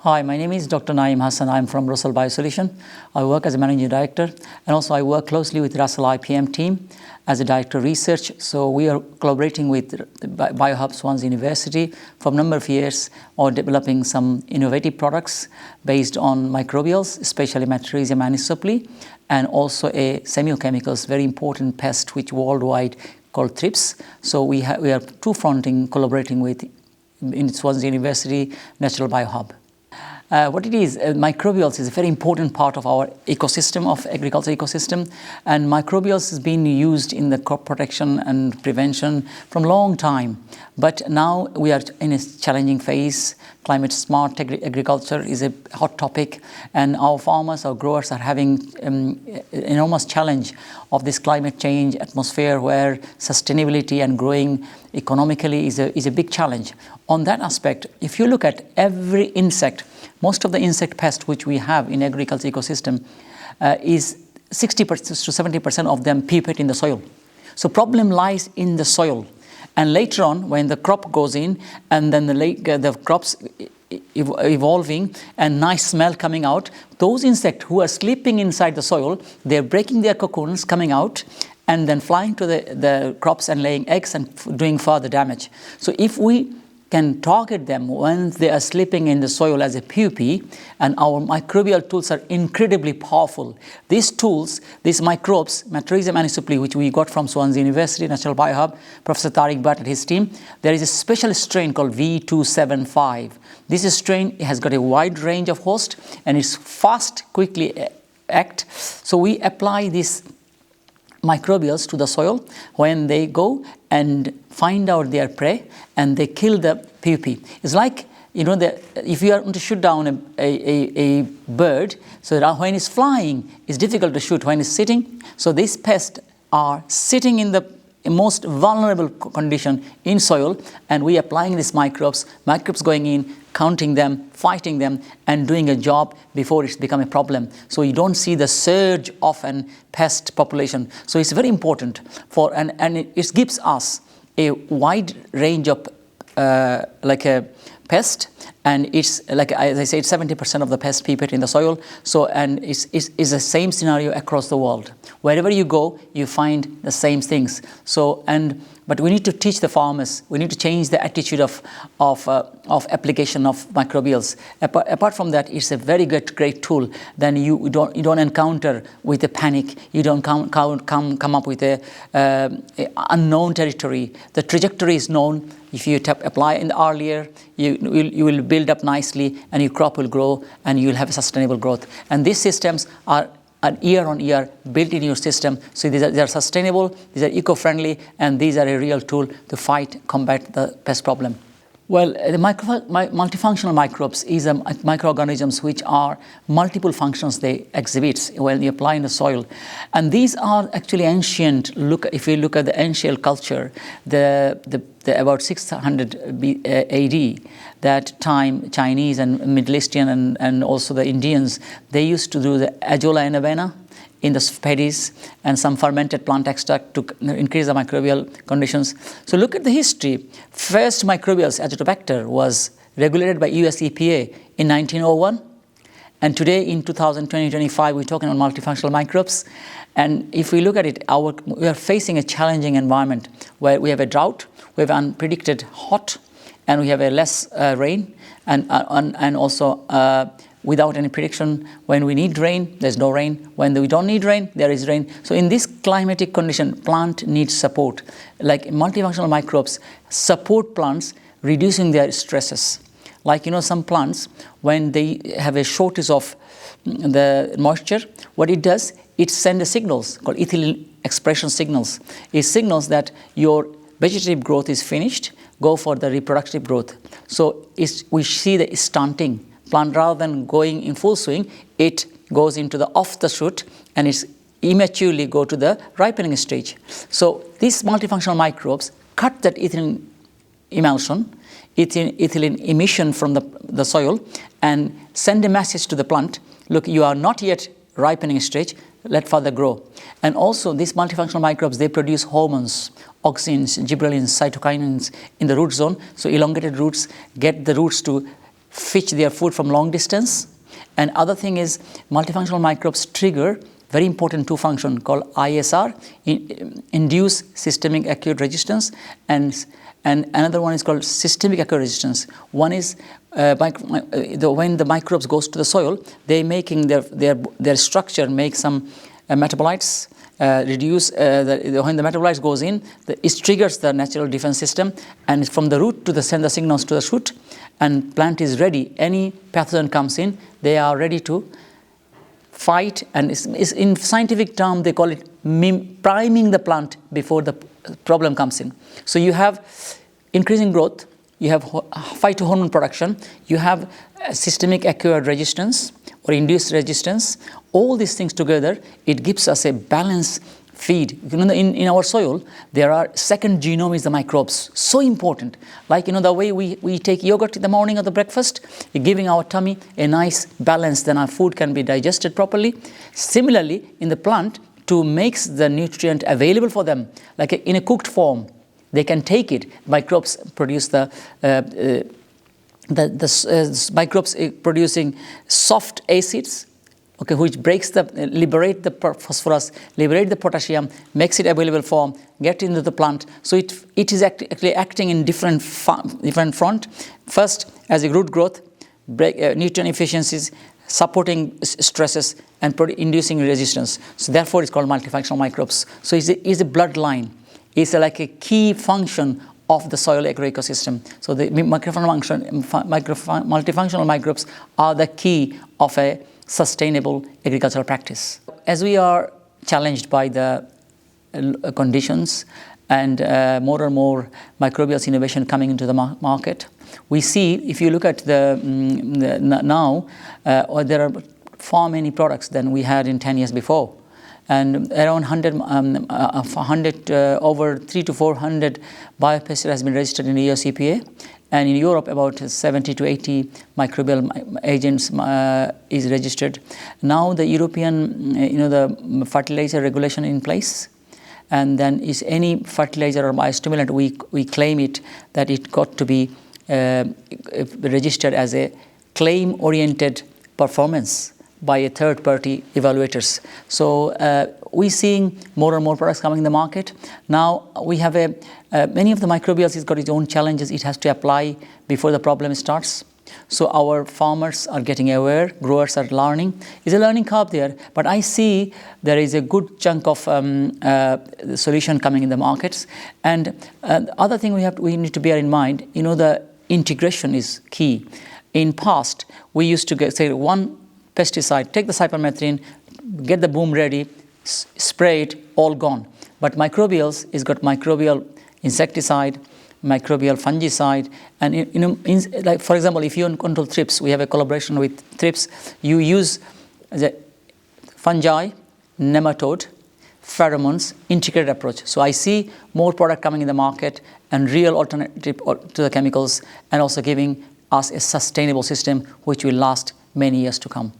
Hi, my name is Dr. Nayem Hassan. I'm from Russell Biosolution. I work as a managing director, and also I work closely with Russell IPM team as a director of research. So we are collaborating with BioHUB Swansea University for a number of years on developing some innovative products based on microbials, especially Matricium anisopli, and also a semiochemicals, very important pest which worldwide called thrips. So we are two-fronting collaborating with in Swansea University Natural BioHUB. What it is, microbials is a very important part of our ecosystem, of agriculture ecosystem, and microbials has been used in the crop protection and prevention from a long time. But now we are in a challenging phase. Climate smart agriculture is a hot topic, and our farmers, our growers are having enormous challenge of this climate change atmosphere where sustainability and growing economically is a big challenge. On that aspect, if you look at every insect, most of the insect pests which we have in agriculture ecosystem is 60% to 70% of them pupate in the soil. So problem lies in the soil. And later on, when the crop goes in, and then the crops evolving and nice smell coming out, those insects who are sleeping inside the soil, they're breaking their cocoons, coming out, and then flying to the crops and laying eggs and doing further damage. So if we can target them when they are sleeping in the soil as a pupae, and our microbial tools are incredibly powerful. These tools, these microbes, Matricium anisopli, which we got from Swansea University, Natural BioHUB, Professor Tariq Bhatt and his team, there is a special strain called V275. This strain has got a wide range of hosts and it's fast, quickly act. So we apply this microbials to the soil when they go and find out their prey and they kill the pupae. It's like, if you are going to shoot down a bird, so that when it's flying, it's difficult to shoot when it's sitting. So these pests are sitting in the most vulnerable condition in soil, and we applying these microbes going in, counting them, fighting them, and doing a job before it's become a problem. So you don't see the surge of an pest population. So it's very important and it gives us a wide range of like a pest, and it's like, as I said, 70% of the pests pupate in the soil. So, and it's the same scenario across the world. Wherever you go, you find the same things. So, but we need to teach the farmers. We need to change the attitude of application of microbials. Apart from that, it's a very great tool. Then you don't encounter with a panic. You don't come up with a unknown territory. The trajectory is known. If you apply in the earlier, you will build up nicely, and your crop will grow, and you will have a sustainable growth. And these systems are year on year built in your system. So they are sustainable, these are eco-friendly, and these are a real tool to combat the pest problem. Well, the multifunctional microbes is microorganisms which are multiple functions they exhibit when you apply in the soil. And these are actually ancient. If you look at the ancient culture, about 600 AD, that time Chinese and Middle Eastern and also the Indians, they used to do the ajola and avena in the paddies and some fermented plant extract to increase the microbial conditions. So look at the history. First microbials, Azotobacter, was regulated by US EPA in 1901. And today in 2020-25, we're talking about multifunctional microbes. And if we look at it, we are facing a challenging environment where we have a drought, we have unpredicted hot, and we have a less rain, and also without any prediction. When we need rain, there's no rain. When we don't need rain, there is rain. So in this climatic condition, plant needs support. Like multifunctional microbes support plants, reducing their stresses. Like, some plants, when they have a shortage of the moisture, what it does, it sends signals called ethylene expression signals. It signals that your vegetative growth is finished, go for the reproductive growth. So we see the stunting. Plant, rather than going in full swing, it goes into the off the shoot, and it's immaturely go to the ripening stage. So these multifunctional microbes cut that ethylene emulsion, ethylene emission from the soil, and send a message to the plant: look, you are not yet ripening stage, let further grow. And also these multifunctional microbes, they produce hormones, auxins, gibberellins, cytokinins in the root zone. So elongated roots get the roots to fetch their food from long distance. And other thing is multifunctional microbes trigger very important two function called ISR, induce systemic acute resistance, and another one is called systemic acute resistance. One is when the microbes goes to the soil, they making their structure make some metabolites, reduce when the metabolites goes in, it triggers the natural defense system, and from the root to send the signals to the shoot, and plant is ready. Any pathogen comes in, they are ready to fight, and it's in scientific term they call it priming the plant before the problem comes in. So you have increasing growth, you have phytohormone production, you have systemic acquired resistance or induced resistance. All these things together, it gives us a balanced feed. In our soil, there are second genome is the microbes, so important. Like the way we take yogurt in the morning of the breakfast, giving our tummy a nice balance, then our food can be digested properly. Similarly, in the plant, to make the nutrient available for them, like in a cooked form, they can take it. Microbes produce the microbes producing soft acids, okay, which liberate the phosphorus, liberate the potassium, makes it available form, get into the plant. So it is actually acting in different front. First, as a root growth, nutrient efficiencies, supporting stresses, and inducing resistance. So therefore, it's called multifunctional microbes. So it's a bloodline. It's like a key function of the soil agroecosystem. So the multifunctional microbes are the key of a sustainable agricultural practice. As we are challenged by the conditions and more and more microbials innovation coming into the market, we see, if you look at now, there are far many products than we had in 10 years before. And around 100, over 300 to 400 biopesticides has been registered in the EU CPA. And in Europe, about 70 to 80 microbial agents is registered. Now the European, the fertilizer regulation in place, and then is any fertilizer or biostimulant, we claim it that it got to be registered as a claim-oriented performance by a third-party evaluators. So we're seeing more and more products coming in the market. Now we have many of the microbials has got its own challenges. It has to apply before the problem starts. So our farmers are getting aware, growers are learning. It's a learning curve there, but I see there is a good chunk of solution coming in the markets. And other thing we need to bear in mind, the integration is key. In past, we used to say one pesticide, take the cypermethrin, get the boom ready, spray it, all gone. But microbials is got microbial insecticide, microbial fungicide, and like for example, if you control thrips, we have a collaboration with thrips. You use the fungi, nematode, pheromones, integrated approach. So I see more product coming in the market and real alternative to the chemicals, and also giving us a sustainable system which will last many years to come.